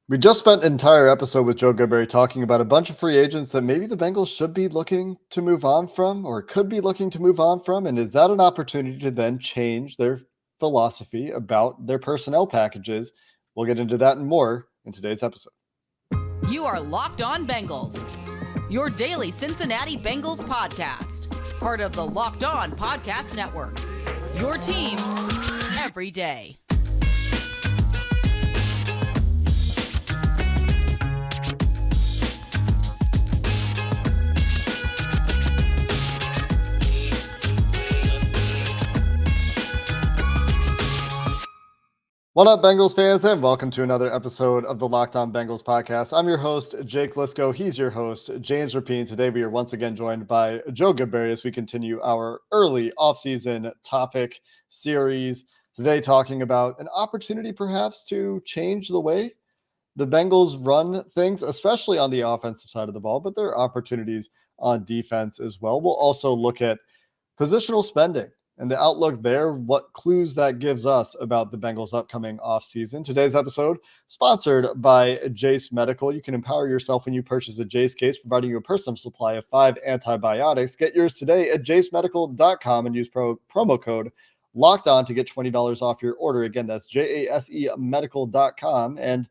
We just spent an entire episode with Joe Goodberry talking about a bunch of free agents that maybe the Bengals should be looking to move on from or could be looking to move on from. And is that an opportunity to then change their philosophy about their personnel packages? We'll get into that and more in today's episode. You are Locked On Bengals, your daily Cincinnati Bengals podcast, part of the Locked On Podcast Network, your team every day. What up, Bengals fans, and welcome to another episode of the Locked On Bengals podcast. I'm your host, Jake Lisco. He's your host, James Rapine. Today, we are once again joined by Joe Goodberry as we continue our early offseason topic series. Today, talking about an opportunity perhaps to change the way the Bengals run things, especially on the offensive side of the ball, but there are opportunities on defense as well. We'll also look at positional spending and the outlook there, what clues that gives us about the Bengals' upcoming offseason. Today's episode sponsored by Jase Medical. You can empower yourself when you purchase a Jase case, providing you a personal supply of 5 antibiotics. Get yours today at jasemedical.com and use promo code Locked On to get $20 off your order. Again, that's jasemedical.com. And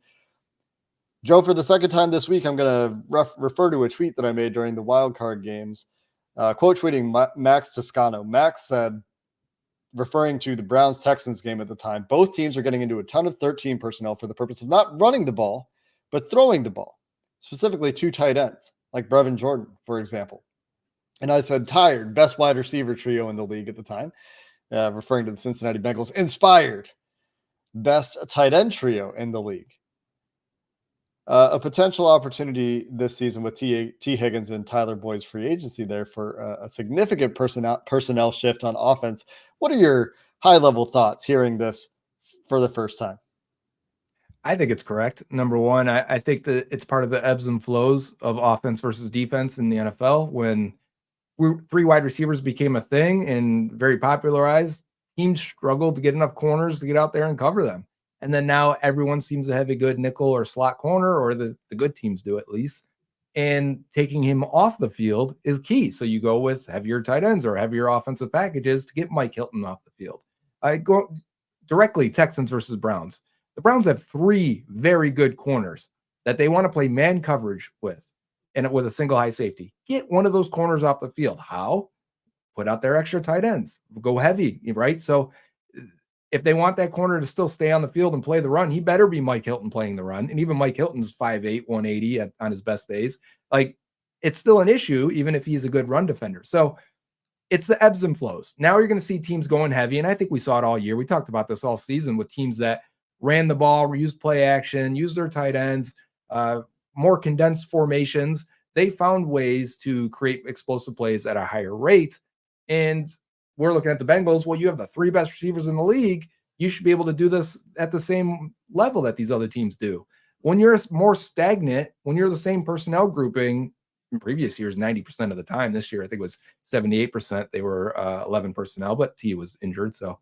Joe, for the second time this week, I'm going to refer to a tweet that I made during the wildcard games, quote tweeting Max Toscano. Max said, referring to the Browns-Texans game at the time, both teams are getting into a ton of 13 personnel for the purpose of not running the ball, but throwing the ball, specifically 2 tight ends, like Brevin Jordan, for example. And I said, tired, best wide receiver trio in the league at the time, referring to the Cincinnati Bengals, inspired, best tight end trio in the league. A potential opportunity this season with T. Higgins and Tyler Boyd's free agency there for a significant personnel shift on offense. What are your high-level thoughts hearing this for the first time? I think it's correct. Number one, I think that it's part of the ebbs and flows of offense versus defense in the NFL. When 3 wide receivers became a thing and very popularized, teams struggled to get enough corners to get out there and cover them. And then now everyone seems to have a good nickel or slot corner, or the good teams do at least. And taking him off the field is key. So you go with heavier tight ends or heavier offensive packages to get Mike Hilton off the field. I go directly Texans versus Browns. The Browns have 3 very good corners that they want to play man coverage with, and with a single high safety. Get one of those corners off the field. How? Put out their extra tight ends. Go heavy, right? So if they want that corner to still stay on the field and play the run, he better be Mike Hilton playing the run. And even Mike Hilton's 5'8", 180 on his best days. Like, it's still an issue, even if he's a good run defender. So it's the ebbs and flows. Now you're going to see teams going heavy, and I think we saw it all year. We talked about this all season with teams that ran the ball, used play action, used their tight ends, more condensed formations. They found ways to create explosive plays at a higher rate. And we're looking at the Bengals. Well, you have the 3 best receivers in the league. You should be able to do this at the same level that these other teams do. When you're more stagnant, when you're the same personnel grouping, in previous years, 90% of the time, this year, I think it was 78%. They were 11 personnel, but T was injured. So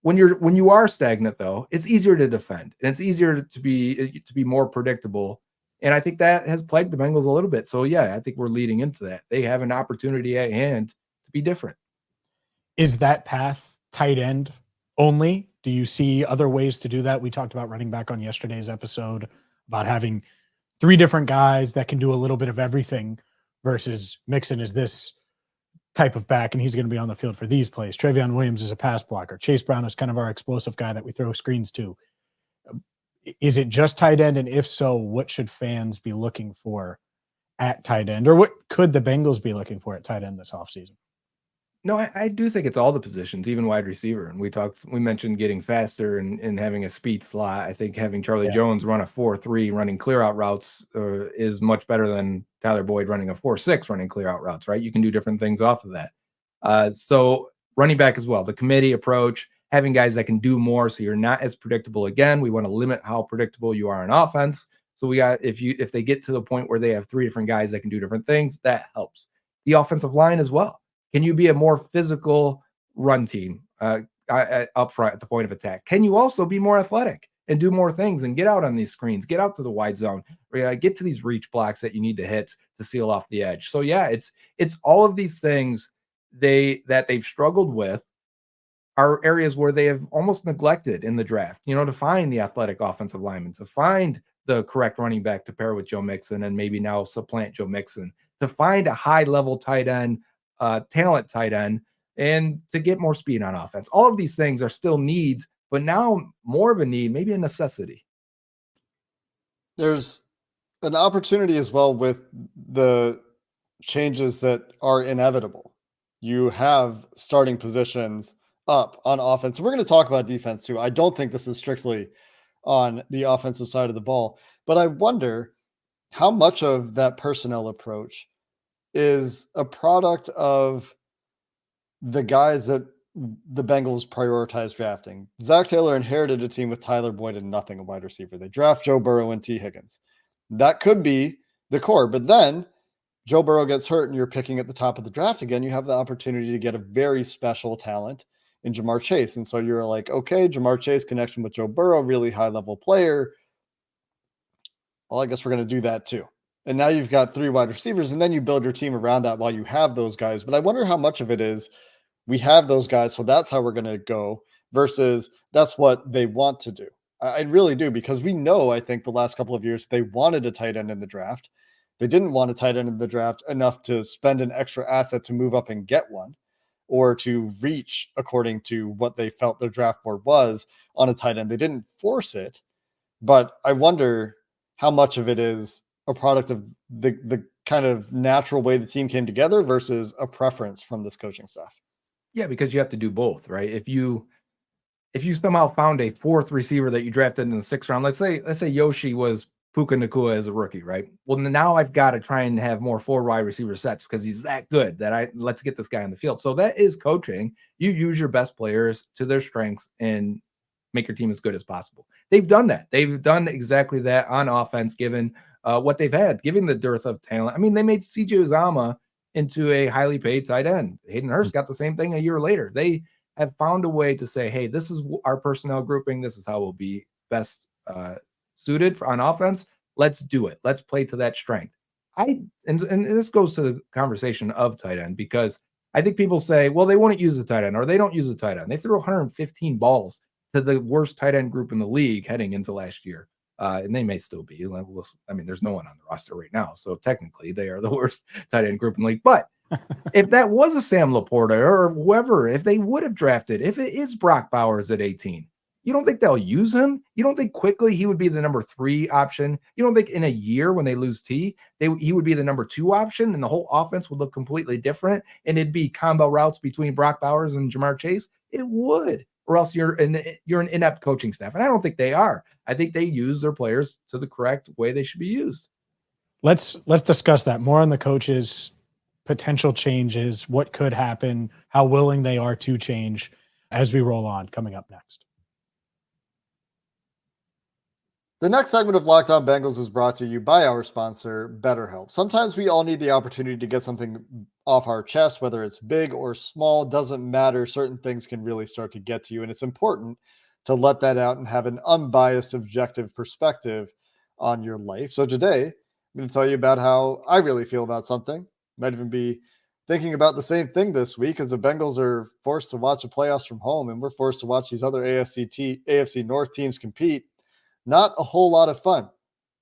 when you are stagnant, though, it's easier to defend, and it's easier to be more predictable. And I think that has plagued the Bengals a little bit. So yeah, I think we're leading into that. They have an opportunity at hand to be different. Is that path tight end only? Do you see other ways to do that? We talked about running back on yesterday's episode about having 3 different guys that can do a little bit of everything versus Mixon is this type of back, and he's going to be on the field for these plays. Travion Williams is a pass blocker. Chase Brown is kind of our explosive guy that we throw screens to. Is it just tight end? And if so, what should fans be looking for at tight end? Or what could the Bengals be looking for at tight end this offseason? No, I do think it's all the positions, even wide receiver. And we mentioned getting faster and having a speed slot. I think having Charlie Jones run a 4.3 running clear out routes is much better than Tyler Boyd running a 4.6 running clear out routes, right? You can do different things off of that. So running back as well, the committee approach, having guys that can do more so you're not as predictable. Again, we want to limit how predictable you are in offense. So we got, if they get to the point where they have 3 different guys that can do different things, that helps. The offensive line as well. Can you be a more physical run team up front at the point of attack? Can you also be more athletic and do more things and get out on these screens, get out to the wide zone, get to these reach blocks that you need to hit to seal off the edge. So yeah, it's all of these things that they've struggled with are areas where they have almost neglected in the draft, to find the athletic offensive lineman, to find the correct running back to pair with Joe Mixon and maybe now supplant Joe Mixon, to find a high level tight end, talent tight end, and to get more speed on offense. All of these things are still needs, but now more of a need, maybe a necessity. There's an opportunity as well with the changes that are inevitable. You have starting positions up on offense. We're going to talk about defense too. I don't think this is strictly on the offensive side of the ball, but I wonder how much of that personnel approach is a product of the guys that the Bengals prioritized drafting. Zach Taylor inherited a team with Tyler Boyd and nothing a wide receiver. They draft Joe Burrow and T. Higgins. That could be the core, but then Joe Burrow gets hurt and you're picking at the top of the draft again. You have the opportunity to get a very special talent in Jamar Chase. And so you're like, okay, Jamar Chase connection with Joe Burrow, really high level player. Well, I guess we're going to do that too. And now you've got 3 wide receivers, and then you build your team around that while you have those guys. But I wonder how much of it is we have those guys, so that's how we're going to go, versus that's what they want to do. I really do, because we know, I think, the last couple of years they wanted a tight end in the draft. They didn't want a tight end in the draft enough to spend an extra asset to move up and get one, or to reach according to what they felt their draft board was on a tight end. They didn't force it, but I wonder how much of it is a product of the kind of natural way the team came together versus a preference from this coaching staff. Yeah, because you have to do both, right? If you somehow found a 4th receiver that you drafted in the 6th round, let's say Yoshi was Puka Nacua as a rookie, right? Well, now I've got to try and have more 4 wide receiver sets because he's that good that let's get this guy on the field. So that is coaching. You use your best players to their strengths and make your team as good as possible. They've done that. They've done exactly that on offense, given what they've had, given the dearth of talent. I mean, they made CJ Uzomah into a highly paid tight end. Hayden Hurst got the same thing a year later. They have found a way to say, hey, this is our personnel grouping. This is how we'll be best suited on offense. Let's do it. Let's play to that strength. And this goes to the conversation of tight end, because I think people say, well, they wouldn't use a tight end or they don't use a tight end. They threw 115 balls to the worst tight end group in the league heading into last year. And they may still be. I mean, there's no one on the roster right now, so technically they are the worst tight end group in the league. But if that was a Sam Laporta or whoever, if they would have drafted, if it is Brock Bowers at 18, you don't think they'll use him? You don't think quickly he would be the number 3 option? You don't think in a year when they lose T, he would be the number 2 option and the whole offense would look completely different and it'd be combo routes between Brock Bowers and Jamar Chase? It would. Or else you're an inept coaching staff. And I don't think they are. I think they use their players to the correct way they should be used. Let's discuss that more on the coaches, potential changes, what could happen, how willing they are to change as we roll on, coming up next. The next segment of Locked On Bengals is brought to you by our sponsor, BetterHelp. Sometimes we all need the opportunity to get something off our chest, whether it's big or small, doesn't matter. Certain things can really start to get to you, and it's important to let that out and have an unbiased, objective perspective on your life. So today, I'm going to tell you about how I really feel about something. Might even be thinking about the same thing this week, as the Bengals are forced to watch the playoffs from home, and we're forced to watch these other AFC North teams compete. Not a whole lot of fun.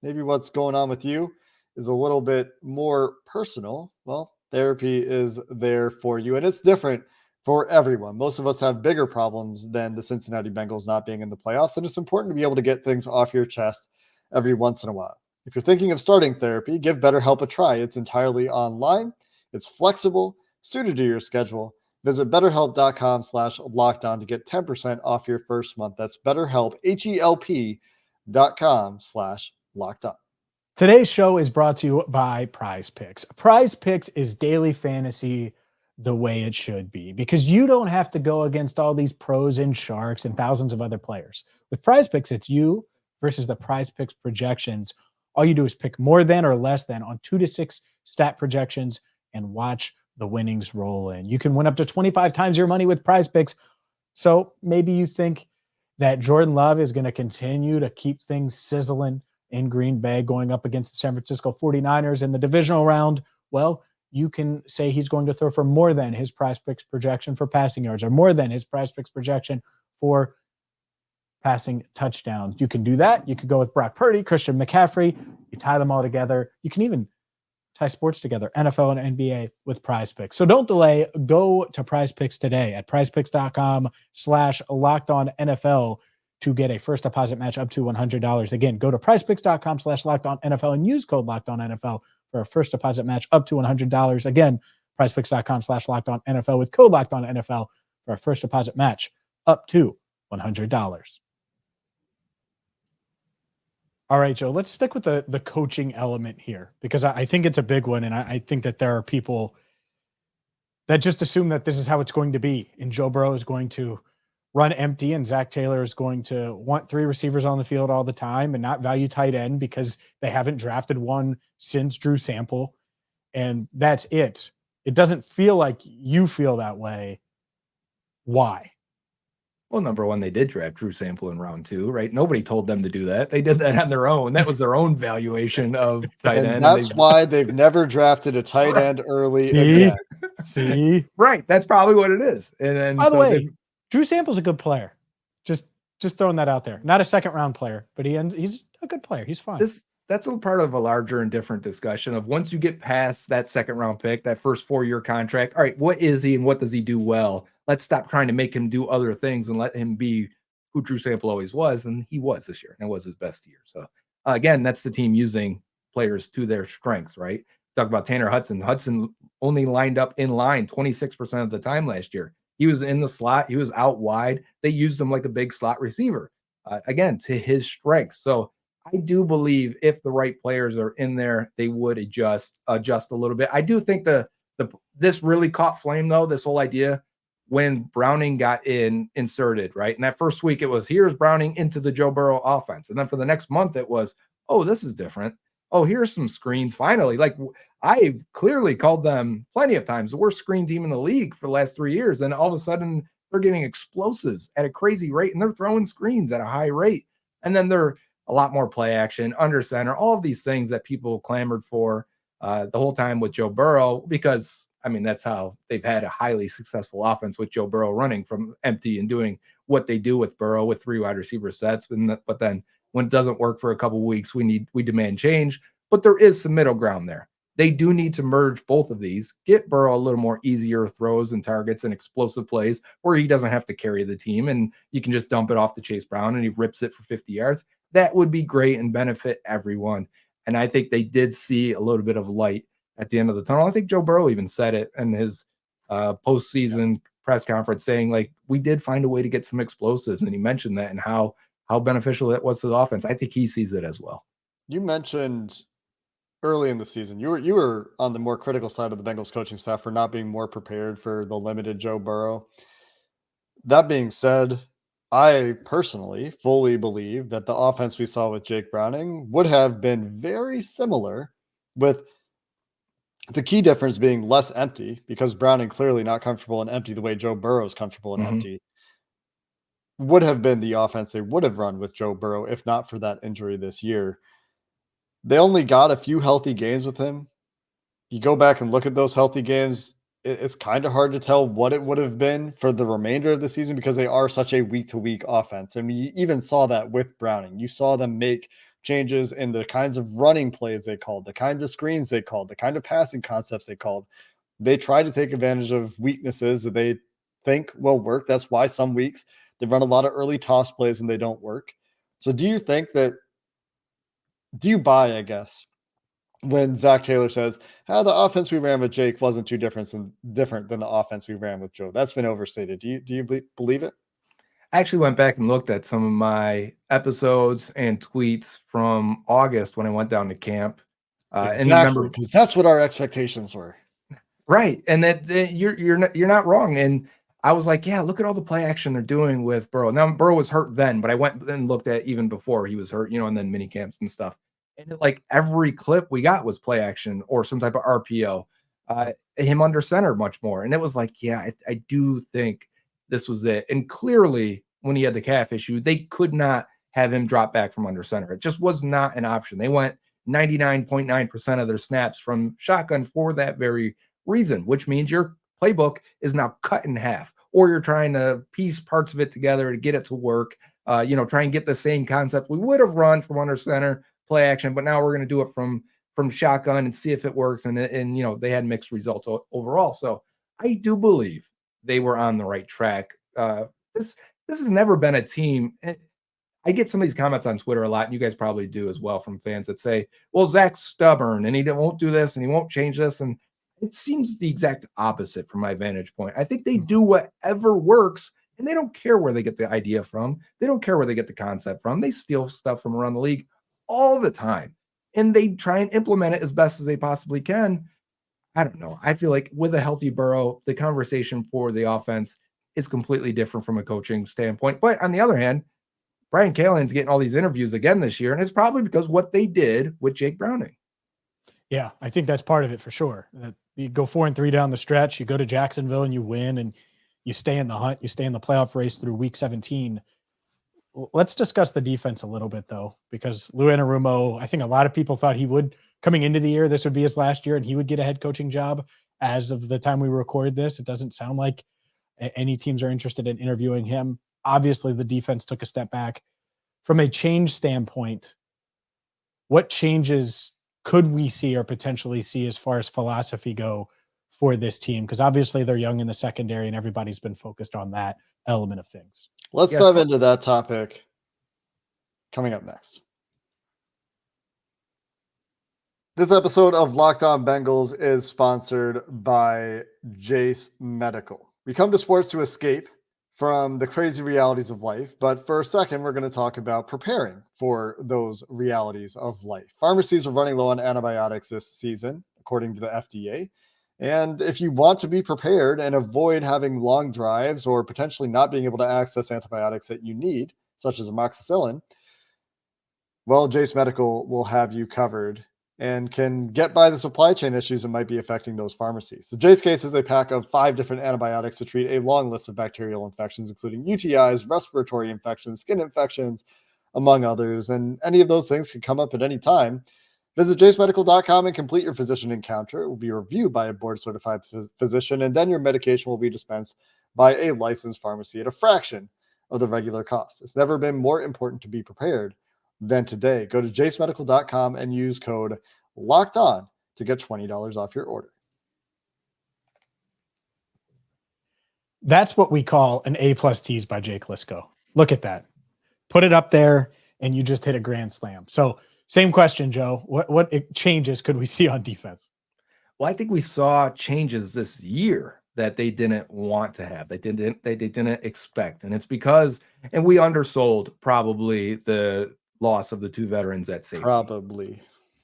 Maybe what's going on with you is a little bit more personal. Well, therapy is there for you, and it's different for everyone. Most of us have bigger problems than the Cincinnati Bengals not being in the playoffs, and it's important to be able to get things off your chest every once in a while. If you're thinking of starting therapy, give BetterHelp a try. It's entirely online. It's flexible, suited to your schedule. Visit BetterHelp.com/lockdown to get 10% off your first month. That's BetterHelp, HELP.com/lockdown. Today's show is brought to you by Prize Picks. Prize Picks is daily fantasy the way it should be, because you don't have to go against all these pros and sharks and thousands of other players. With Prize Picks, it's you versus the Prize Picks projections. All you do is pick more than or less than on 2 to 6 stat projections and watch the winnings roll in. You can win up to 25 times your money with Prize Picks. So maybe you think that Jordan Love is going to continue to keep things sizzling in Green Bay going up against the San Francisco 49ers in the divisional round, well, you can say he's going to throw for more than his prize picks projection for passing yards or more than his prize picks projection for passing touchdowns. You can do that. You could go with Brock Purdy, Christian McCaffrey. You tie them all together. You can even tie sports together, NFL and NBA with Prize Picks. So don't delay. Go to Prize Picks today at prizepicks.com/LockedOnNFL to get a first deposit match up to $100. Again, go to prizepicks.com/LockedOnNFL and use code LockedOnNFL for a first deposit match up to $100. Again, prizepicks.com/LockedOnNFL with code LockedOnNFL for a first deposit match up to $100. All right, Joe, let's stick with the coaching element here because I think it's a big one. And I think that there are people that just assume that this is how it's going to be. And Joe Burrow is going to run empty and Zach Taylor is going to want 3 receivers on the field all the time and not value tight end because they haven't drafted one since Drew Sample. And that's it. It doesn't feel like you feel that way. Why? Well, number one, they did draft Drew Sample in round 2, right? Nobody told them to do that. They did that on their own. That was their own valuation of tight end. That's why they've never drafted a tight end early again. See? Right. That's probably what it is. And by the way, Drew Sample's a good player. Just throwing that out there. Not a second round player, but he's a good player. He's fine. That's a part of a larger and different discussion of once you get past that second round pick, that first 4-year contract. All right, what is he and what does he do well? Let's stop trying to make him do other things and let him be who Drew Sample always was. And he was this year. And it was his best year. So again, that's the team using players to their strengths, right? Talk about Tanner Hudson. Hudson only lined up in line 26% of the time last year. He was in the slot. He was out wide. They used him like a big slot receiver, again, to his strengths. So I do believe if the right players are in there, they would adjust a little bit. I do think this really caught flame, though, this whole idea when Browning got inserted, right? And that first week it was, here's Browning into the Joe Burrow offense. And then for the next month it was, oh, this is different. Oh, here's some screens. Finally, like I've clearly called them plenty of times the worst screen team in the league for the last 3 years. And all of a sudden they're getting explosives at a crazy rate and they're throwing screens at a high rate. And then they're a lot more play action, under center, all of these things that people clamored for the whole time with Joe Burrow, because I mean, that's how they've had a highly successful offense with Joe Burrow running from empty and doing what they do with Burrow with 3 wide receiver sets. But then when it doesn't work for a couple of weeks, we demand change. But there is some middle ground there. They do need to merge both of these, get Burrow a little more easier throws and targets and explosive plays where he doesn't have to carry the team and you can just dump it off to Chase Brown and he rips it for 50 yards. That would be great and benefit everyone. And I think they did see a little bit of light at the end of the tunnel. I think Joe Burrow even said it in his postseason press conference saying, like, we did find a way to get some explosives. And he mentioned that and how beneficial it was to the offense. I think he sees it as well. You mentioned early in the season, you were on the more critical side of the Bengals coaching staff for not being more prepared for the limited Joe Burrow. That being said, I personally fully believe that the offense we saw with Jake Browning would have been very similar, with the key difference being less empty, because Browning clearly not comfortable in empty the way Joe Burrow is comfortable in empty. Would have been the offense they would have run with Joe Burrow if not for that injury this year. They only got a few healthy games with him. You go back and look at those healthy games, it's kind of hard to tell what it would have been for the remainder of the season because they are such a week-to-week offense. I mean, you even saw that with Browning. You saw them make changes in the kinds of running plays they called, the kinds of screens they called, the kind of passing concepts they called. They try to take advantage of weaknesses that they think will work. That's why some weeks they run a lot of early toss plays and they don't work. So do you buy, I guess, when Zach Taylor says, the offense we ran with Jake wasn't too different than the offense we ran with Joe? That's been overstated. Do you believe it? I actually went back and looked at some of my episodes and tweets from August when I went down to camp. Exactly, because that's what our expectations were. Right. And that you're not wrong. And I was like, yeah, look at all the play action they're doing with Burrow. Now, Burrow was hurt then, but I went and looked at even before he was hurt, and then mini camps and stuff. And like every clip we got was play action or some type of RPO, him under center much more. And it was like, yeah, I do think this was it. And clearly when he had the calf issue, they could not have him drop back from under center. It just was not an option. They went 99.9% of their snaps from shotgun for that very reason, which means your playbook is now cut in half, or you're trying to piece parts of it together to get it to work. Try and get the same concept we would have run from under center play action, but now we're going to do it from shotgun and see if it works. And they had mixed results overall. So I do believe they were on the right track. This has never been a team. I get some of these comments on Twitter a lot, and you guys probably do as well, from fans that say, well, Zach's stubborn and he won't do this and he won't change this. And it seems the exact opposite from my vantage point. I think they do whatever works, and they don't care where they get the idea from. They don't care where they get the concept from. They steal stuff from around the league all the time, and they try and implement it as best as they possibly can. I don't know. I feel like with a healthy Burrow, the conversation for the offense is completely different from a coaching standpoint. But on the other hand, Brian Callahan's getting all these interviews again this year, and it's probably because what they did with Jake Browning. Yeah, I think that's part of it for sure. You go 4-3 down the stretch, you go to Jacksonville and you win, and you stay in the hunt, you stay in the playoff race through week 17. Let's discuss the defense a little bit, though, because Lou Anarumo, I think a lot of people thought he would, coming into the year, this would be his last year and he would get a head coaching job. As of the time we record this, it doesn't sound like any teams are interested in interviewing him. Obviously, the defense took a step back. From a change standpoint, what changes could we see or potentially see as far as philosophy go for this team? Because obviously they're young in the secondary and everybody's been focused on that element of things. Let's dive into that topic coming up next. This episode of Locked On Bengals is sponsored by Jase Medical. We come to sports to escape from the crazy realities of life, but for a second, we're going to talk about preparing for those realities of life. Pharmacies are running low on antibiotics this season, according to the FDA. And if you want to be prepared and avoid having long drives or potentially not being able to access antibiotics that you need, such as amoxicillin, well, Jase Medical will have you covered and can get by the supply chain issues that might be affecting those pharmacies. The Jase case is a pack of 5 different antibiotics to treat a long list of bacterial infections, including UTIs, respiratory infections, skin infections, among others. And any of those things can come up at any time. Visit jasemedical.com and complete your physician encounter. It will be reviewed by a board-certified physician, and then your medication will be dispensed by a licensed pharmacy at a fraction of the regular cost. It's never been more important to be prepared than today. Go to jasemedical.com and use code LOCKEDON to get $20 off your order. That's what we call an A+ tease by Jake Lisco. Look at that. Put it up there, and you just hit a grand slam. So same question, Joe. What changes could we see on defense? Well, I think we saw changes this year that they didn't want to have. They didn't expect. And it's because, and we undersold probably the loss of the 2 veterans at safety. Probably.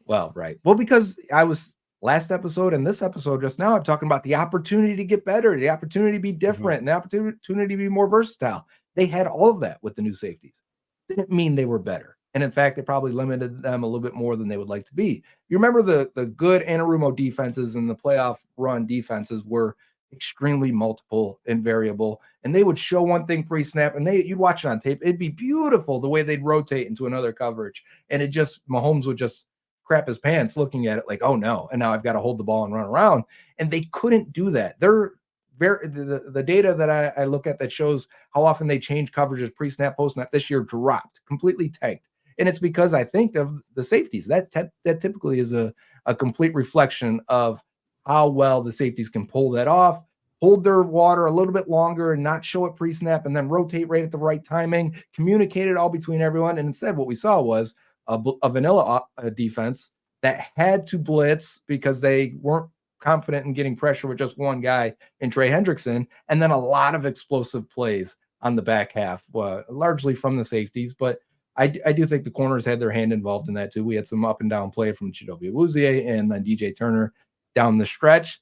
Well, right. Well, because I was last episode and this episode just now, I'm talking about the opportunity to get better, the opportunity to be different, and the opportunity to be more versatile. They had all of that with the new safeties. Didn't mean they were better. And in fact, it probably limited them a little bit more than they would like to be. You remember the good Anarumo defenses and the playoff run defenses were extremely multiple and variable, and they would show one thing pre-snap and you'd watch it on tape. It'd be beautiful the way they'd rotate into another coverage, and Mahomes would just crap his pants looking at it like, oh no, and now I've got to hold the ball and run around. And they couldn't do that. The data that I look at that shows how often they change coverages pre-snap, post-snap this year dropped, completely tanked. And it's because I think of the safeties. That typically is a complete reflection of how well the safeties can pull that off, hold their water a little bit longer and not show it pre-snap, and then rotate right at the right timing, communicate it all between everyone. And instead what we saw was a vanilla defense that had to blitz because they weren't confident in getting pressure with just one guy in Trey Hendrickson, and then a lot of explosive plays on the back half, largely from the safeties. But I do think the corners had their hand involved in that too. We had some up and down play from Chidobe Awuzie and then DJ Turner down the stretch.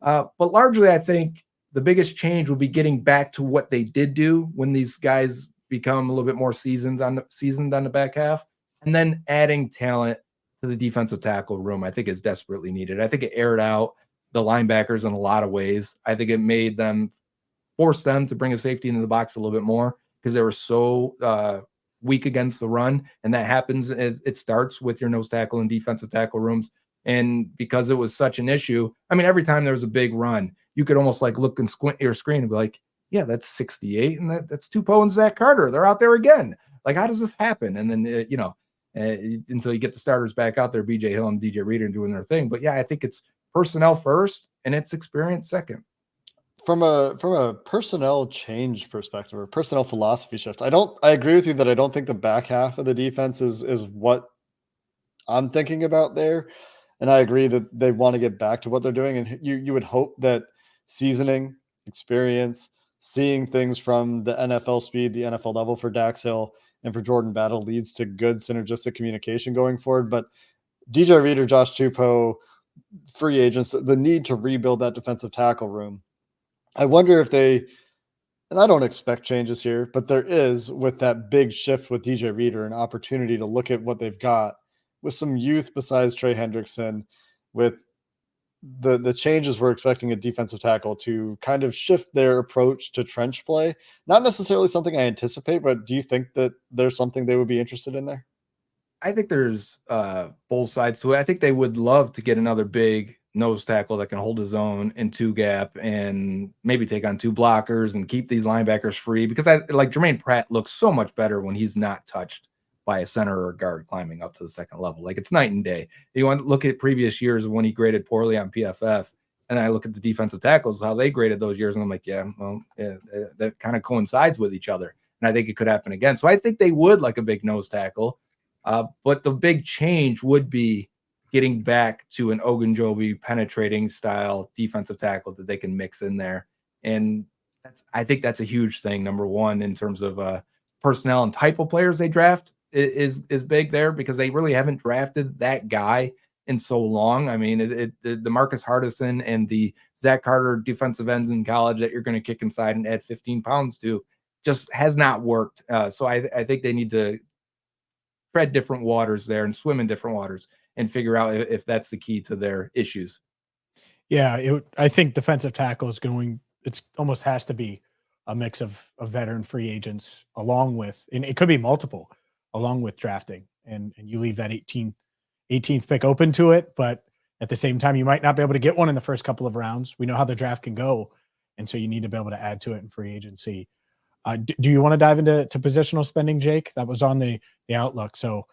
But largely, I think the biggest change will be getting back to what they did do when these guys become a little bit more seasoned on the back half, and then adding talent to the defensive tackle room, I think is desperately needed. I think it aired out the linebackers in a lot of ways. I think it forced them to bring a safety into the box a little bit more. because they were so weak against the run. And that happens as it starts with your nose tackle and defensive tackle rooms. And because it was such an issue, I mean, every time there was a big run, you could almost like look and squint your screen and be like, yeah, that's 68. And that's Tupou and Zach Carter. They're out there again. Like, how does this happen? And then, until you get the starters back out there, BJ Hill and DJ Reader doing their thing. But yeah, I think it's personnel first and it's experience second. From a personnel change perspective or personnel philosophy shift, I agree with you that I don't think the back half of the defense is what I'm thinking about there. And I agree that they want to get back to what they're doing. And you would hope that seasoning, experience, seeing things from the NFL speed, the NFL level for Dax Hill and for Jordan Battle leads to good synergistic communication going forward. But DJ Reader, Josh Tupou, free agents, the need to rebuild that defensive tackle room. I wonder if they, and I don't expect changes here, but there is, with that big shift with DJ Reader, an opportunity to look at what they've got with some youth besides Trey Hendrickson, with the changes we're expecting a defensive tackle to kind of shift their approach to trench play. Not necessarily something I anticipate, but do you think that there's something they would be interested in there? I think there's both sides to it. I think they would love to get another big nose tackle that can hold his own in two gap and maybe take on two blockers and keep these linebackers free, because like Jermaine Pratt looks so much better when he's not touched by a center or a guard climbing up to the second level. Like, it's night and day. You want to look at previous years when he graded poorly on PFF, and I look at the defensive tackles, how they graded those years, and I'm like, yeah, that kind of coincides with each other. And I think it could happen again. So I think they would like a big nose tackle. But the big change would be getting back to an Ogunjobi penetrating style defensive tackle that they can mix in there. And I think that's a huge thing. Number one, in terms of personnel and type of players they draft is big there, because they really haven't drafted that guy in so long. I mean, the Marcus Hardison and the Zach Carter defensive ends in college that you're going to kick inside and add 15 pounds to just has not worked. So I think they need to tread different waters there and swim in different waters and figure out if that's the key to their issues. Yeah, I think defensive tackle is it's almost has to be a mix of veteran free agents along with, and it could be multiple, along with drafting. And you leave that 18th pick open to it, but at the same time, you might not be able to get one in the first couple of rounds. We know how the draft can go. And so you need to be able to add to it in free agency. Do you want to dive into positional spending, Jake? That was on the outlook. So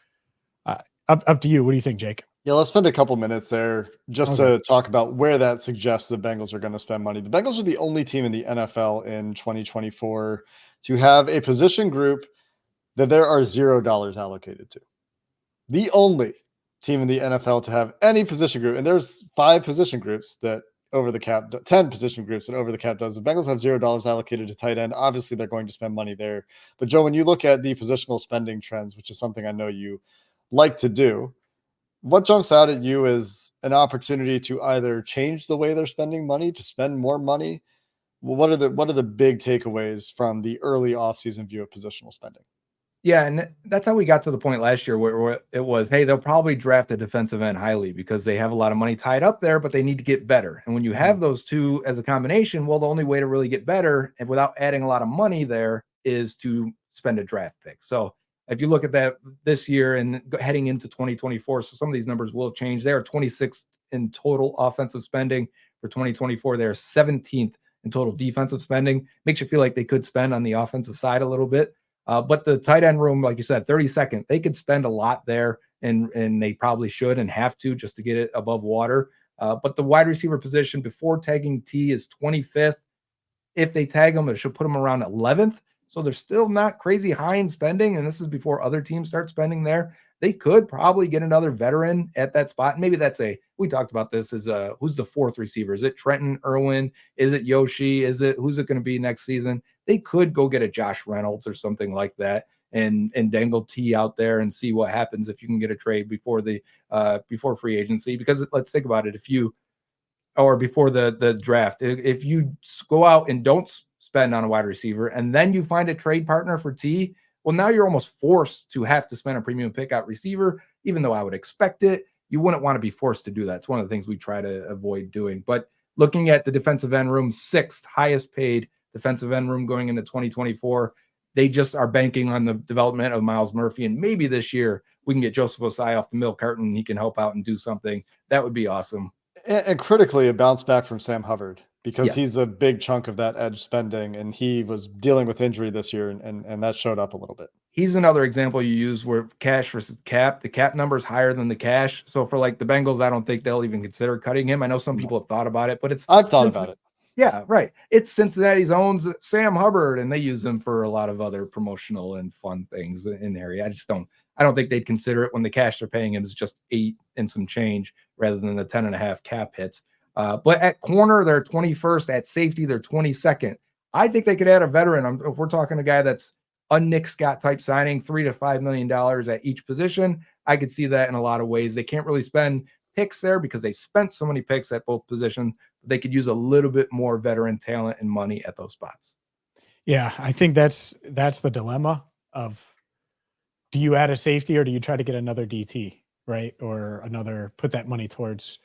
up to you. What do you think, Jake? Yeah, let's spend a couple minutes there just to talk about where that suggests the Bengals are going to spend money. The Bengals are the only team in the NFL in 2024 to have a position group that there are $0 allocated to. The only team in the NFL to have any position group, and there's 5 position groups that over the cap, 10 position groups and over the cap does. The Bengals have $0 allocated to tight end. Obviously, they're going to spend money there. But Joe, when you look at the positional spending trends, which is something I know you like to do, what jumps out at you is an opportunity to either change the way they're spending money, to spend more money? Well, what are the big takeaways from the early offseason view of positional spending? Yeah, and that's how we got to the point last year where it was, hey, they'll probably draft a defensive end highly because they have a lot of money tied up there, but they need to get better. And when you have those two as a combination, well, the only way to really get better and without adding a lot of money there is to spend a draft pick. So if you look at that this year and heading into 2024, so some of these numbers will change. They are 26th in total offensive spending for 2024. They're 17th in total defensive spending. Makes you feel like they could spend on the offensive side a little bit. But the tight end room, like you said, 32nd, they could spend a lot there, and they probably should and have to just to get it above water. But the wide receiver position before tagging T is 25th. If they tag them, it should put them around 11th. So they're still not crazy high in spending, and this is before other teams start spending there. They could probably get another veteran at that spot. Maybe we talked about this, is who's the 4th receiver? Is it Trenton Irwin? Is it Yoshi? Who's it going to be next season? They could go get a Josh Reynolds or something like that and dangle T out there and see what happens if you can get a trade before free agency. Because let's think about it. Before the draft, if you go out and don't spend on a wide receiver and then you find a trade partner for T, well, now you're almost forced to have to spend a premium pick out receiver, even though I would expect it. You wouldn't want to be forced to do that. It's one of the things we try to avoid doing. But looking at the defensive end room, 6th highest paid defensive end room going into 2024, They just are banking on the development of Miles Murphy. And maybe this year we can get Joseph Osai off the milk carton and he can help out and do something. That would be awesome. And critically, a bounce back from Sam Hubbard, because Yes. he's a big chunk of that edge spending, and he was dealing with injury this year, and that showed up a little bit. He's another example you use where cash versus cap, the cap number is higher than the cash. So for like the Bengals, I don't think they'll even consider cutting him. I know some people have thought about it, but I've thought about it. Yeah, right. It's Cincinnati's owns Sam Hubbard, and they use him for a lot of other promotional and fun things in the area. I don't think they'd consider it when the cash they're paying him is just 8 and some change rather than the 10.5 cap hits. But at corner, they're 21st. At safety, they're 22nd. I think they could add a veteran. If we're talking a guy that's a Nick Scott type signing, $3 to $5 million at each position, I could see that in a lot of ways. They can't really spend picks there because they spent so many picks at both positions. They could use a little bit more veteran talent and money at those spots. Yeah, I think that's the dilemma of, do you add a safety or do you try to get another DT, right? Or put that money towards,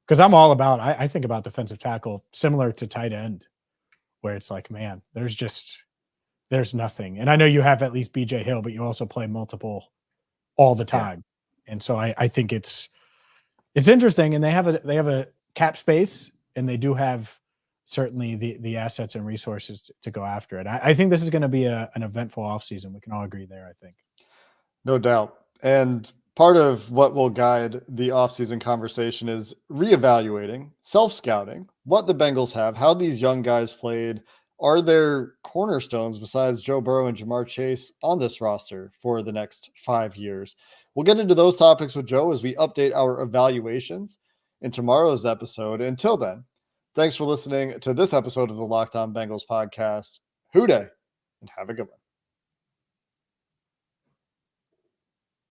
because I'm all about, I think about defensive tackle similar to tight end, where it's like, man, there's nothing. And I know you have at least BJ Hill, but you also play multiple all the time. Yeah. And so I think it's interesting, and they have a cap space, and they do have certainly the assets and resources to go after it. I think this is going to be an eventful offseason. We can all agree there, I think. No doubt. And part of what will guide the offseason conversation is reevaluating, self-scouting, what the Bengals have, how these young guys played. Are there cornerstones besides Joe Burrow and Jamar Chase on this roster for the next 5 years? We'll get into those topics with Joe as we update our evaluations in tomorrow's episode. Until then, thanks for listening to this episode of the Locked On Bengals podcast. Hoo day, and have a good one.